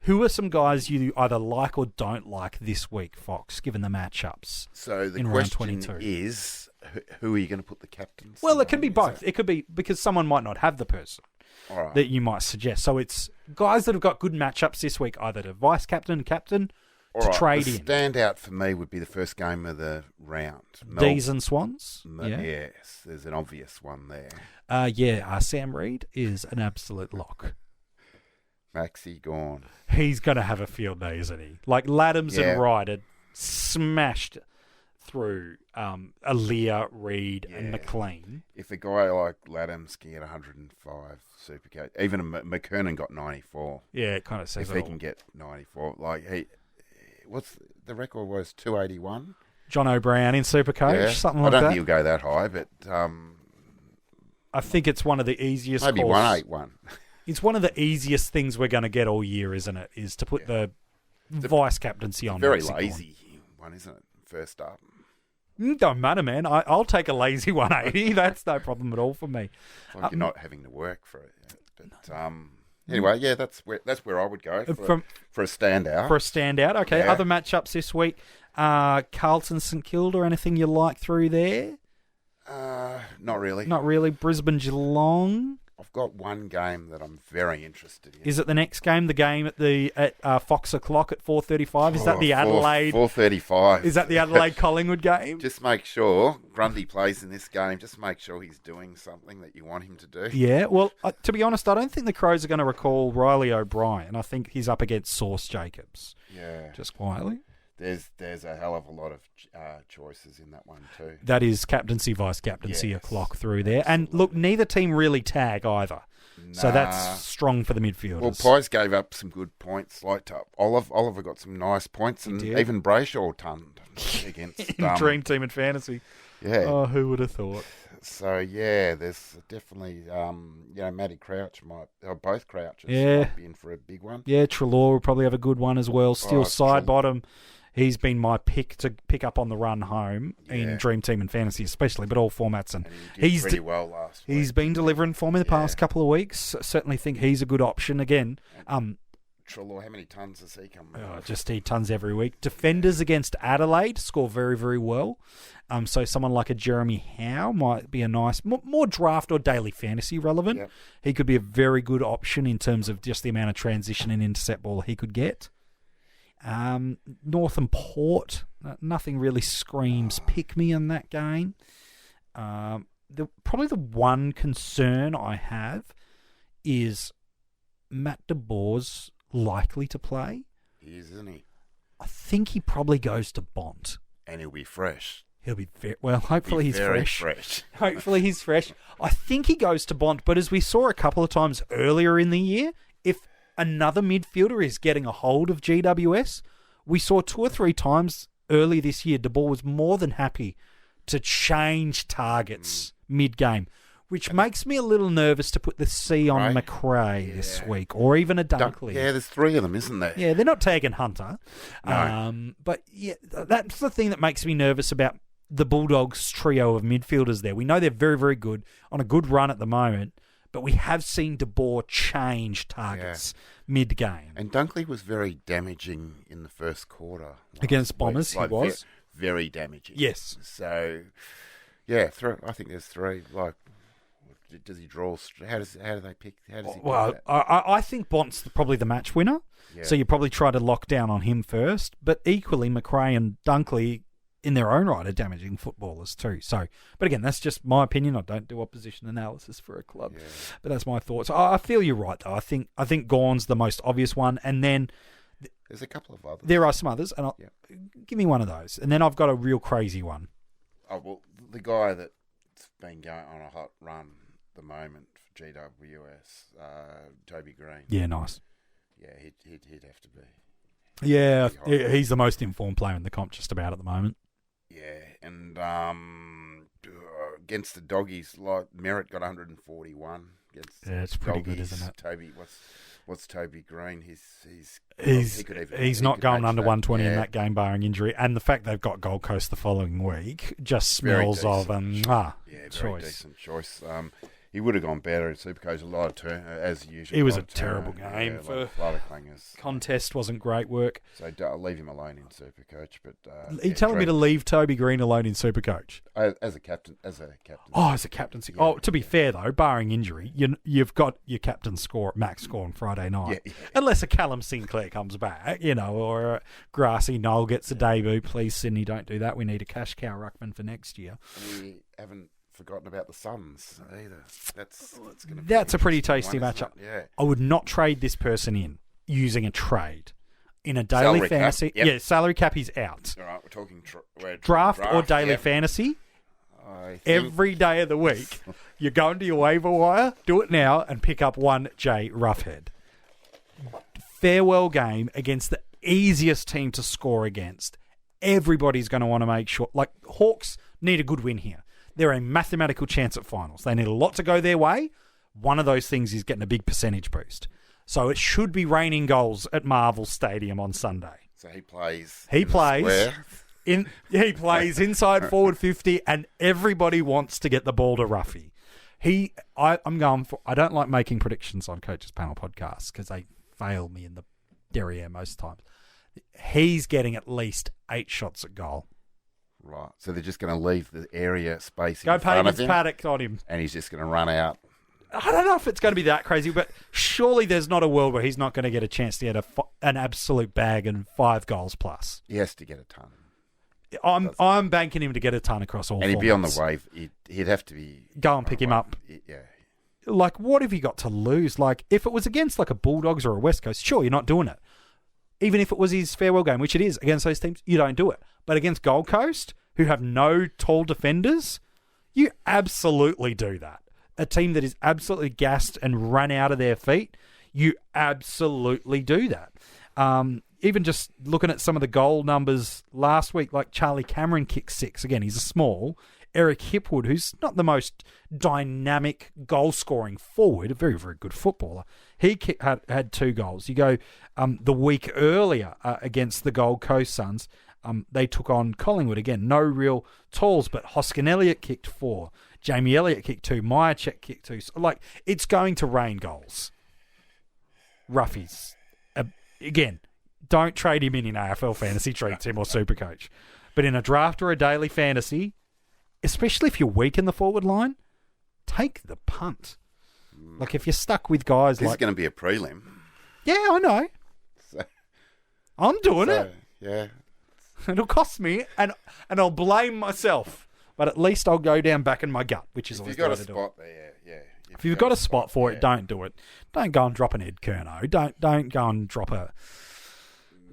Who are some guys you either like or don't like this week, Fox, given the matchups? So the in question round 22? is, who are you going to put the captains? Well, it can be both. It could be because someone might not have the person that you might suggest. So it's guys that have got good matchups this week, either to vice captain, to trade in. The standout for me would be the first game of the round. D's and Swans? Yes, there's an obvious one there. Sam Reid is an absolute lock. Maxi gone. He's going to have a field day, isn't he? Like Laddams and Ryder smashed through Aaliyah, Reid and McLean. If a guy like Laddams can get 105 SuperCoach, even McKernan got 94. Yeah, it kind of says if he can get 94, what's the record was 281. John O'Brien in SuperCoach, something like that. I don't think he'll go that high, but I think it's one of the easiest. Maybe 181. It's one of the easiest things we're going to get all year, isn't it? Is to put the vice captaincy on. Very lazy one, isn't it? First up. Don't matter, man. I'll take a lazy 180. That's no problem at all for me. Like you're not having to work for it. But anyway, that's where I would go for a standout. For a standout, okay. Yeah. Other matchups this week: Carlton, St Kilda. Anything you like through there? Not really. Not really. Brisbane, Geelong. I've got one game that I'm very interested in. Is it the next game? The game at Fox o'clock at 4:35? Is that the Adelaide 4:35? Is that the Adelaide Collingwood game? Just make sure Grundy plays in this game. Just make sure he's doing something that you want him to do. Yeah. Well, to be honest, I don't think the Crows are going to recall Riley O'Brien. I think he's up against Sauce Jacobs. Yeah. Just quietly. there's a hell of a lot of choices in that one too. That is captaincy, vice-captaincy, Yes, a clock through there. And look, neither team really tag either. So that's Nah. strong for the midfielders. Well, Pies gave up some good points. Like Oliver got some nice points, and did. even Brayshaw tonned against in Dream Team and Fantasy. Yeah. Oh, who would have thought? So yeah, there's definitely Matty Crouch both Crouches Yeah. might be in for a big one. Yeah, Treloar will probably have a good one as well. Still side Trel- bottom. He's been my pick to pick up on the run home in Yeah. Dream Team and Fantasy especially, but all formats. And And he did he's pretty well last week. he's been delivering for me the past couple of weeks. Certainly think he's a good option again. Treloar, how many tons has he come? Just he tons every week. Defenders against Adelaide score very, very well. So someone like a Jeremy Howe might be a nice, more draft or daily fantasy relevant. Yep. He could be a very good option in terms of just the amount of transition and intercept ball he could get. North and Port, nothing really screams pick me in that game. Probably the one concern I have is Matt De Boer's likely to play. He is, isn't he? I think he probably goes to Bont. And he'll be fresh. He'll be hopefully he's very fresh. Hopefully he's fresh. I think he goes to Bont, but as we saw a couple of times earlier in the year, if another midfielder is getting a hold of GWS, we saw 2 or 3 times early this year, De Boer was more than happy to change targets mid-game, which makes me a little nervous to put the C on McRae this week, or even a Dunkley. Yeah, there's 3 of them, isn't there? Yeah, they're not tagging Hunter. No. But yeah, that's the thing that makes me nervous about the Bulldogs trio of midfielders there. We know they're very, very good, on a good run at the moment, but we have seen De Boer change targets mid-game. And Dunkley was very damaging in the first quarter. Against Bombers, he was. Very damaging. Yes. So, yeah, I think there's 3. Like, does he draw? How do they pick? How does he pick that? I think Bont's probably the match winner. Yeah. So you probably try to lock down on him first. But equally, McRae and Dunkley, in their own right, are damaging footballers too. So, but again, that's just my opinion. I don't do opposition analysis for a club, but that's my thoughts. I feel you're right though. I think Gawn's the most obvious one, and then there's a couple of others. There are some others, and give me one of those, and then I've got a real crazy one. Oh well, the guy that's been going on a hot run at the moment for GWS, Toby Green. Yeah, nice. Yeah, he'd have to be. Yeah, he's the most informed player in the comp just about at the moment. Yeah, and against the Doggies, like Merritt got 141. It's pretty good, isn't it? Toby, what's Toby Green? He's not going under 120 in that game, barring injury, and the fact they've got Gold Coast the following week just smells of very choice. Decent choice. He would have gone better in SuperCoach. A lot of turn, as usual. It was a terrible game. A lot of clangers. Contest wasn't great work. So I'll leave him alone in SuperCoach. But Are you telling me to leave Toby Green alone in SuperCoach? As a captain. Oh, as a captaincy. Yeah. To be fair though, barring injury, you've got your captain score, max score on Friday night, unless a Callum Sinclair comes back, or a Grassy Noel gets a debut. Please, Sydney, don't do that. We need a cash cow ruckman for next year. We haven't forgotten about the Suns either. That's a pretty tasty matchup. Yeah. I would not trade this person in using a trade. In a daily Salary fantasy, cap, yep. salary cap is out. All right, we're talking Draft or daily fantasy. Every day of the week, you're going to your waiver wire, do it now, and pick up one J Roughhead. Farewell game against the easiest team to score against. Everybody's going to want to make sure. Like, Hawks need a good win here. They're a mathematical chance at finals. They need a lot to go their way. One of those things is getting a big percentage boost. So it should be raining goals at Marvel Stadium on Sunday. So he plays. He plays inside forward 50, and everybody wants to get the ball to Ruffy. I'm going for. I don't like making predictions on Coaches Panel podcasts because they fail me in the derriere most times. He's getting at least 8 shots at goal. Right. So they're just going to leave the area space Go in front of him. Paddock on him. And he's just going to run out. I don't know if it's going to be that crazy, but surely there's not a world where he's not going to get a chance to get an absolute bag and 5 goals plus. He has to get a ton. I'm banking him to get a ton across all and he'd formats. be on the wave. He'd have to be... Go and pick him up. Yeah. Like, what have you got to lose? Like, if it was against like a Bulldogs or a West Coast, sure, you're not doing it. even if it was his farewell game, which it is against those teams, you don't do it. But against Gold Coast, who have no tall defenders, you absolutely do that. A team that is absolutely gassed and run out of their feet, you absolutely do that. Even just looking at some of the goal numbers last week, like Charlie Cameron kicked 6. Again, he's a small. Eric Hipwood, who's not the most dynamic goal-scoring forward, a very, very good footballer, he had 2 goals. You go the week earlier against the Gold Coast Suns, they took on Collingwood. Again, no real talls, but Hoskin Elliott kicked 4. Jamie Elliott kicked 2. Myercheck kicked 2. So, it's going to rain goals. Roughies. Again, don't trade him in AFL Fantasy, DreamTeam or SuperCoach. But in a draft or a daily fantasy, especially if you're weak in the forward line, take the punt. If you're stuck with guys This like... is going to be a prelim. Yeah, I know. I'm doing it. Yeah. It'll cost me, and I'll blame myself. But at least I'll go down back in my gut, which is always the way to do it. If you've got a spot there, yeah. If you've got a spot for it, don't do it. Don't go and drop an Ed Kerno. Don't go and drop a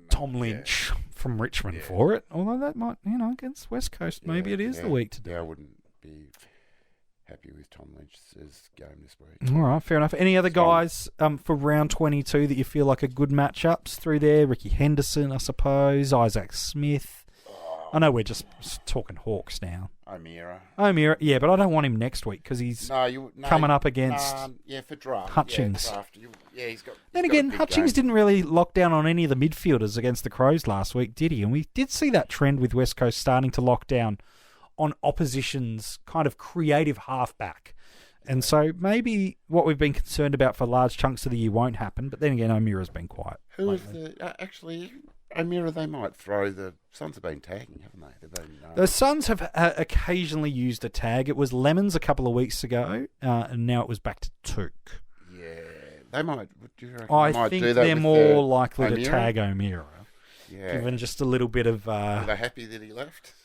Tom Lynch from Richmond for it. Although that might, against West Coast, maybe it is the week to do. Yeah, I wouldn't be happy with Tom Lynch's game this week. All right, fair enough. Any other guys for round 22 that you feel like are good matchups through there? Ricky Henderson, I suppose. Isaac Smith. I know we're just talking Hawks now. O'Meara, yeah, but I don't want him next week because he's coming up against for draft. Hutchings. He's got. Then again, Hutchings didn't really lock down on any of the midfielders against the Crows last week, did he? And we did see that trend with West Coast starting to lock down on opposition's kind of creative halfback. And so maybe what we've been concerned about for large chunks of the year won't happen. But then again, O'Meara's been quiet. Who is actually? O'Meara, they might throw the Suns have been tagging, haven't they? The Suns have occasionally used a tag. It was Lemons a couple of weeks ago, and now it was back to Took. Yeah, they might. Do you reckon I they might think do that they're with more likely O'Meara? to tag O'Meara, given just a little bit of. Are they happy that he left?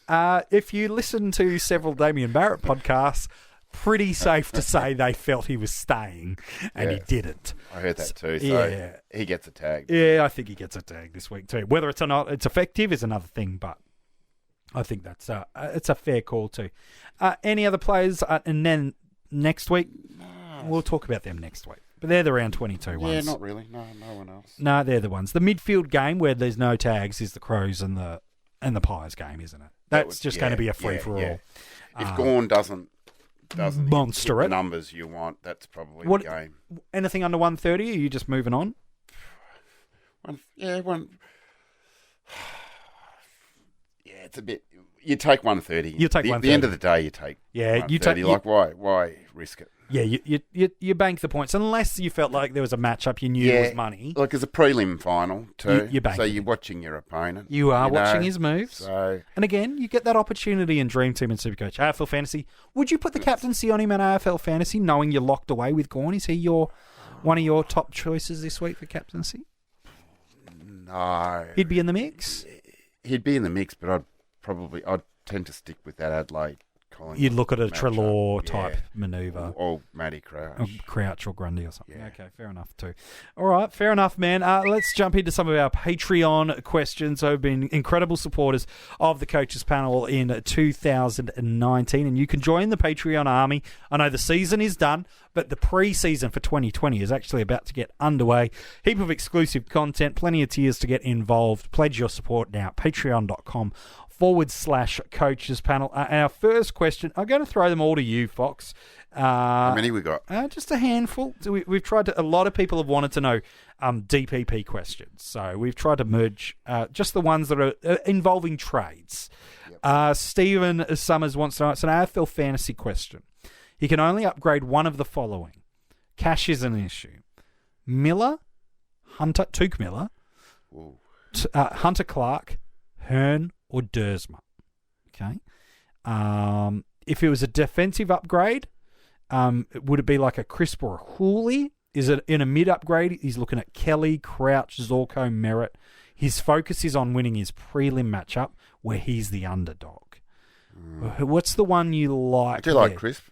If you listen to several Damien Barrett podcasts, pretty safe to say they felt he was staying, and he didn't. I heard that too. So he gets a tag. Yeah, I think he gets a tag this week too. Whether it's or not it's effective is another thing, but I think that's it's a fair call too. Any other players? And then next week we'll talk about them next week. But they're the round 22 ones. Yeah, not really. No one else. No, they're the ones. The midfield game where there's no tags is the Crows and the Pies game, isn't it? That's just going to be a free for all. If Gawn doesn't monster hit it. the numbers you want, that's probably the game. Anything under 130? Are you just moving on? One. Yeah, it's a bit. You take 130. You take 130. At the end of the day, you take. You take. Why risk it? Yeah, you bank the points unless you felt like there was a matchup you knew was money. Look, it's a prelim final too. You bank so it. you're watching your opponent. You are watching his moves. So, and again, you get that opportunity in DreamTeam and SuperCoach. AFL Fantasy. Would you put the captaincy on him in AFL Fantasy, knowing you're locked away with Gawn? Is he one of your top choices this week for captaincy? No. He'd be in the mix? He'd be in the mix, but I'd tend to stick with that Adelaide. You'd look at a Treloar type manoeuvre. Or Matty Crouch. Or Crouch or Grundy or something. Yeah. Okay, fair enough too. All right, fair enough, man. Let's jump into some of our Patreon questions. So, been incredible supporters of the Coaches Panel in 2019, and you can join the Patreon army. I know the season is done, but the pre-season for 2020 is actually about to get underway. Heap of exclusive content, plenty of tiers to get involved. Pledge your support now. Patreon.com/Coaches Panel. Our first question, I'm going to throw them all to you, Fox. How many we got? Just a handful. We've tried to. A lot of people have wanted to know DPP questions, so we've tried to merge just the ones that are involving trades. Yep. Stephen Summers wants to know. It's an AFL fantasy question. He can only upgrade one of the following. Cash is an issue. Miller, Took Miller, Hunter Clark, Hearn, or Dersma. Okay. If it was a defensive upgrade, would it be like a Crisp or a Hooley? Is it in a mid upgrade? He's looking at Kelly, Crouch, Zorko, Merritt. His focus is on winning his prelim matchup where he's the underdog. What's the one you like? I do like Crisp.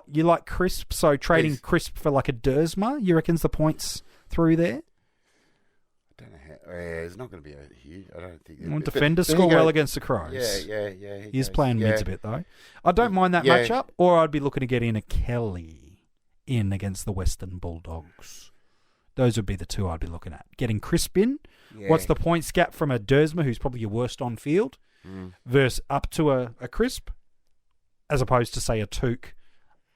You like Crisp, so trading Crisp for like a Dersma, you reckon's the points through there? I don't know how. It's not going to be a huge. I don't think. Well, defenders score well agaagainst the Crows. Yeah. He's playing mids a bit, though. I don't mind that matchup, or I'd be looking to get in a Kelly in against the Western Bulldogs. Those would be the two I'd be looking at. Getting Crisp in. Yeah. What's the points gap from a Dersma, who's probably your worst on field, versus up to a Crisp, as opposed to, say, a Took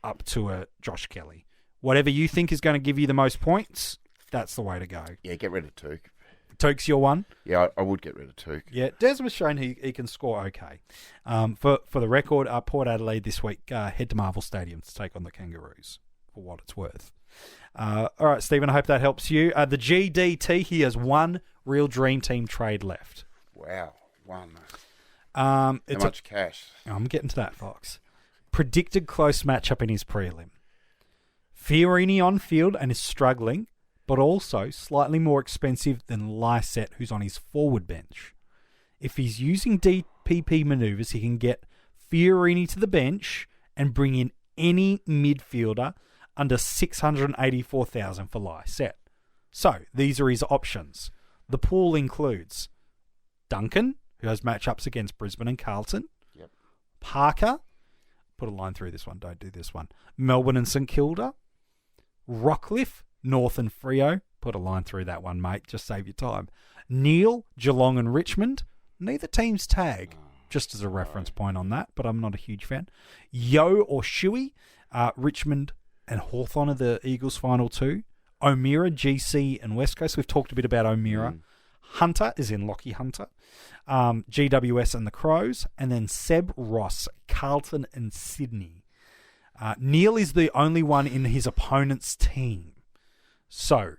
up to a Josh Kelly. Whatever you think is going to give you the most points, that's the way to go. Yeah, get rid of Took. Took's your one? Yeah, I would get rid of Took. Yeah, Des was shown he can score okay. For the record, Port Adelaide this week head to Marvel Stadium to take on the Kangaroos, for what it's worth. All right, Stephen, I hope that helps you. The GDT, he has one real dream team trade left. Wow, one. How much cash? I'm getting to that, Fox. Predicted close matchup in his prelim. Fiorini on field and is struggling, but also slightly more expensive than Lysette, who's on his forward bench. If he's using DPP manoeuvres, he can get Fiorini to the bench and bring in any midfielder under 684,000 for Lysette. So, these are his options. The pool includes Duncan, who has matchups against Brisbane and Carlton. Yep. Parker, put a line through this one, don't do this one. Melbourne and St Kilda. Rockcliffe, North and Freo. Put a line through that one, mate. Just save your time. Neil, Geelong and Richmond. Neither teams tag, just as a reference point on that, but I'm not a huge fan. Yo or Shuey, Richmond and Hawthorn are the Eagles' final two. O'Meara, GC and West Coast. We've talked a bit about O'Meara. Hunter is in Lockie Hunter. GWS and the Crows. And then Seb Ross, Carlton and Sydney. Neil is the only one in his opponent's team. So,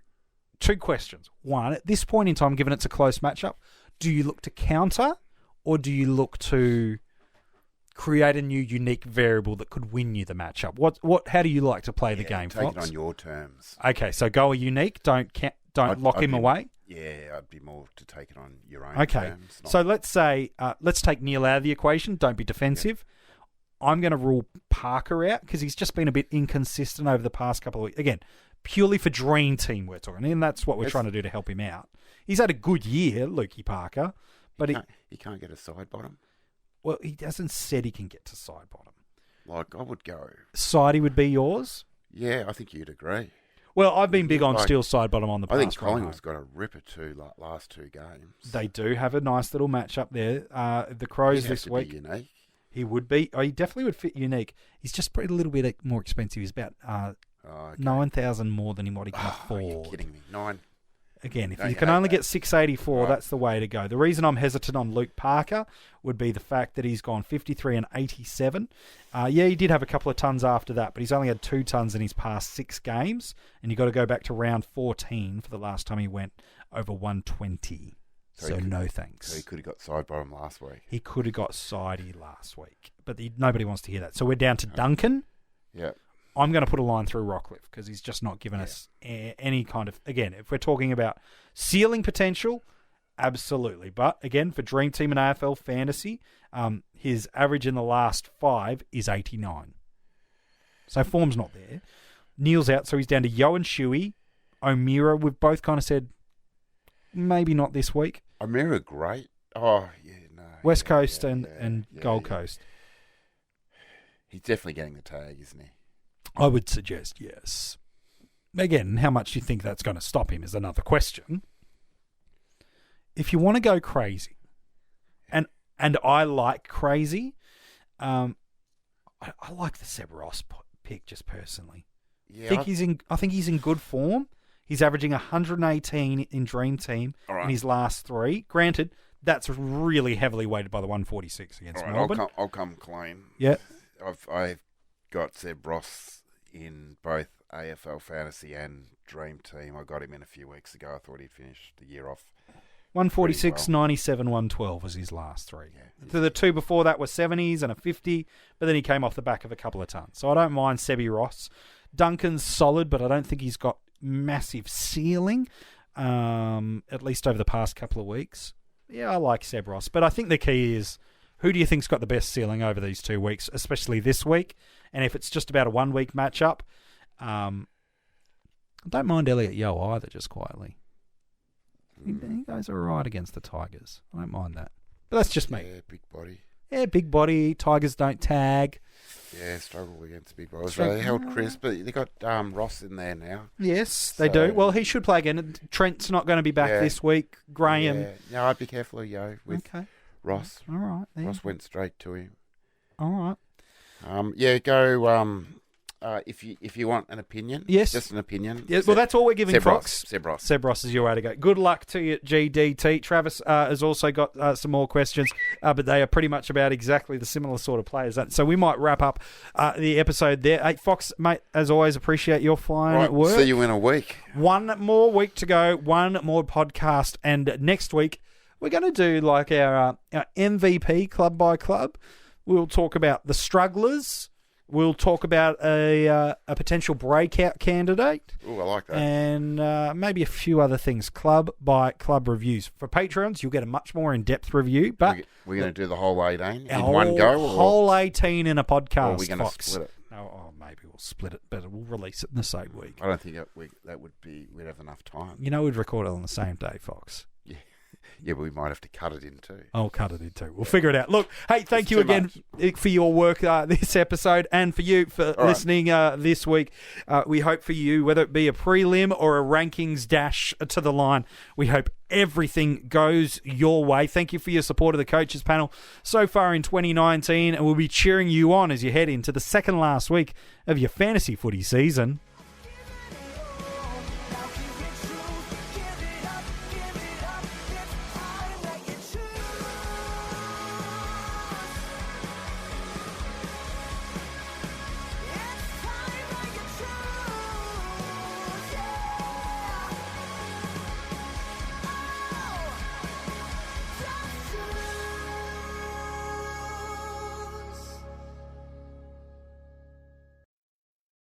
two questions. One, at this point in time, given it's a close matchup, do you look to counter or do you look to create a new unique variable that could win you the matchup? How do you like to play the game, take Fox? It on your terms. Okay, so go a unique. Don't lock him away. Yeah, I'd be more to take it on your own okay. terms. So let's say, let's take Neil out of the equation. Don't be defensive. Yeah. I'm going to rule Parker out because he's just been a bit inconsistent over the past couple of weeks. Again, purely for Dream Team we're talking, and that's what we're trying to do to help him out. He's had a good year, Lukey Parker, but he can't get a side bottom. Well, he hasn't said he can get to side bottom. Like, I would go. Sidey would be yours? Yeah, I think you'd agree. Well, I've been big on Steel side bottom on the past. I think Collingwood's got a ripper too, like last two games. They do have a nice little match up there. The Crows this week. Be unique. He would be. Oh, he definitely would fit unique. He's just probably a little bit more expensive. He's about 9,000 more than what he can afford. You're kidding me. 9. Again, if you can only get 684, that's the way to go. The reason I'm hesitant on Luke Parker would be the fact that he's gone 53 and 87. He did have a couple of tons after that, but he's only had 2 tons in his past 6 games, and you've got to go back to round 14 for the last time he went over 120. So no thanks. So he could have got side bottom last week. He could have got sidey last week, but nobody wants to hear that. So we're down to Duncan. Yeah. I'm going to put a line through Rockcliffe because he's just not given us any kind of... Again, if we're talking about ceiling potential, absolutely. But again, for Dream Team and AFL Fantasy, his average in the last 5 is 89. So form's not there. Neil's out, so he's down to Yo and Shuey. O'Meara, we've both kind of said maybe not this week. O'Meara, great. Oh, yeah, no. West Coast and Gold Coast. He's definitely getting the tag, isn't he? I would suggest yes. Again, how much do you think that's going to stop him is another question. If you want to go crazy, and I like crazy, I like the Seb Ross pick just personally. Yeah, I think he's in good form. He's averaging 118 in Dream Team in his last 3. Granted, that's really heavily weighted by the 146 against Melbourne. I'll come clean. Yeah. I've got Seb Ross in both AFL Fantasy and Dream Team. I got him in a few weeks ago. I thought he'd finish the year off 146, 97, 112 was his last 3. Yeah. The 2 before that were 70s and a 50, but then he came off the back of a couple of tons. So I don't mind Sebi Ross. Duncan's solid, but I don't think he's got massive ceiling, at least over the past couple of weeks. Yeah, I like Seb Ross, but I think the key is who do you think's got the best ceiling over these 2 weeks, especially this week? And if it's just about a 1-week matchup, I don't mind Elliot Yeo either, just quietly. He goes all right against the Tigers. I don't mind that. But that's just me. Yeah, big body. Yeah, big body. Tigers don't tag. Yeah, struggle against big bodies. So they held Chris, but they got Ross in there now. Yes, they do. Well, he should play again. Trent's not going to be back this week. Graham. Yeah. No, I'd be careful of with Ross. All right. Ross went straight to him. All right. Go. If you want an opinion, yes, just an opinion. Yeah, well, that's all we're giving, Fox. Seb Ross is your way to go. Good luck to you, GDT. Travis has also got some more questions, but they are pretty much about exactly the similar sort of players. So we might wrap up the episode there. Hey, Fox, mate, as always, appreciate your flying at work. See you in a week. One more week to go. One more podcast, and next week we're going to do like our MVP club by club. We'll talk about the strugglers. We'll talk about a potential breakout candidate. Oh, I like that. And maybe a few other things, club by club reviews. For Patreons, you'll get a much more in-depth review. But we're going to do the whole 18 in one go? Whole 18 in a podcast, or are we going to split it? Oh, maybe we'll split it, but we'll release it in the same week. I don't think we'd have enough time. You know we'd record it on the same day, Fox. Yeah, but we might have to cut it in too. I'll cut it in too. We'll figure it out. Look, hey, thank you again for your work this episode and for you for listening this week. We hope for you, whether it be a prelim or a rankings dash to the line, we hope everything goes your way. Thank you for your support of the coaches panel so far in 2019, and we'll be cheering you on as you head into the second last week of your fantasy footy season.